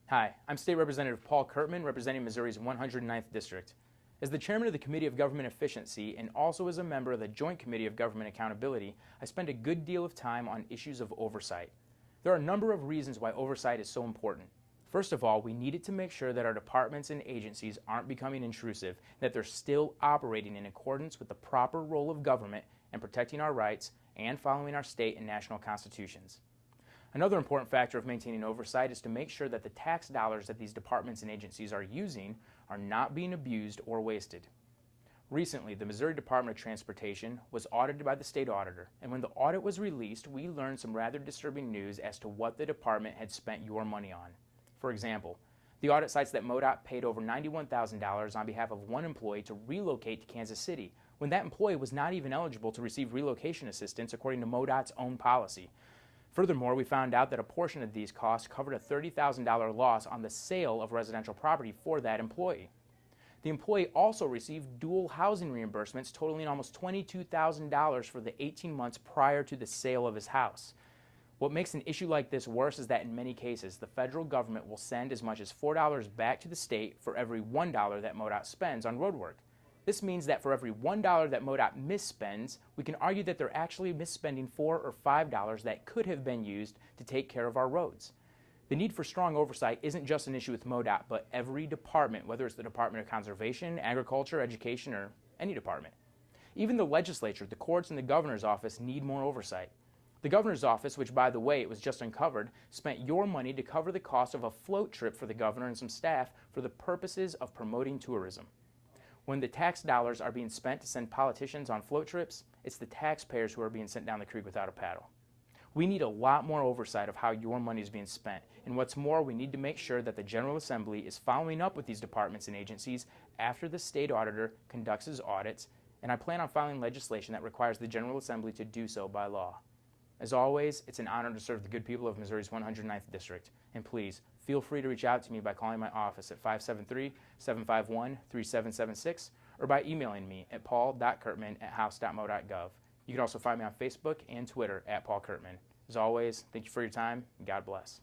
Hi, I'm State Representative Paul Curtman, representing Missouri's 109th District. As the chairman of the Committee of Government Efficiency and also as a member of the Joint Committee of Government Accountability, I spend a good deal of time on issues of oversight. There are a number of reasons why oversight is so important. First of all, we needed to make sure that our departments and agencies aren't becoming intrusive, that they're still operating in accordance with the proper role of government and protecting our rights and following our state and national constitutions. Another important factor of maintaining oversight is to make sure that the tax dollars that these departments and agencies are using are not being abused or wasted. Recently, the Missouri Department of Transportation was audited by the state auditor, and when the audit was released, we learned some rather disturbing news as to what the department had spent your money on. For example, the audit cites that MODoT paid over $91,000 on behalf of one employee to relocate to Kansas City, when that employee was not even eligible to receive relocation assistance according to MODOT's own policy. Furthermore, we found out that a portion of these costs covered a $30,000 loss on the sale of residential property for that employee. The employee also received dual housing reimbursements totaling almost $22,000 for the 18 months prior to the sale of his house. What makes an issue like this worse is that in many cases, the federal government will send as much as $4 back to the state for every $1 that MODOT spends on road work. This means that for every $1 that MODOT misspends, we can argue that they're actually misspending $4 or $5 that could have been used to take care of our roads. The need for strong oversight isn't just an issue with MODOT, but every department, whether it's the Department of Conservation, Agriculture, Education, or any department. Even the legislature, the courts, and the governor's office need more oversight. The governor's office, which by the way, it was just uncovered, spent your money to cover the cost of a float trip for the governor and some staff for the purposes of promoting tourism. When the tax dollars are being spent to send politicians on float trips, it's the taxpayers who are being sent down the creek without a paddle. We need a lot more oversight of how your money is being spent, and what's more, we need to make sure that the General Assembly is following up with these departments and agencies after the state auditor conducts his audits, and I plan on filing legislation that requires the General Assembly to do so by law. As always, it's an honor to serve the good people of Missouri's 109th District, and please, feel free to reach out to me by calling my office at 573-751-3776 or by emailing me at paul.curtman@house.mo.gov. You can also find me on Facebook and Twitter at Paul Curtman. As always, thank you for your time, and God bless.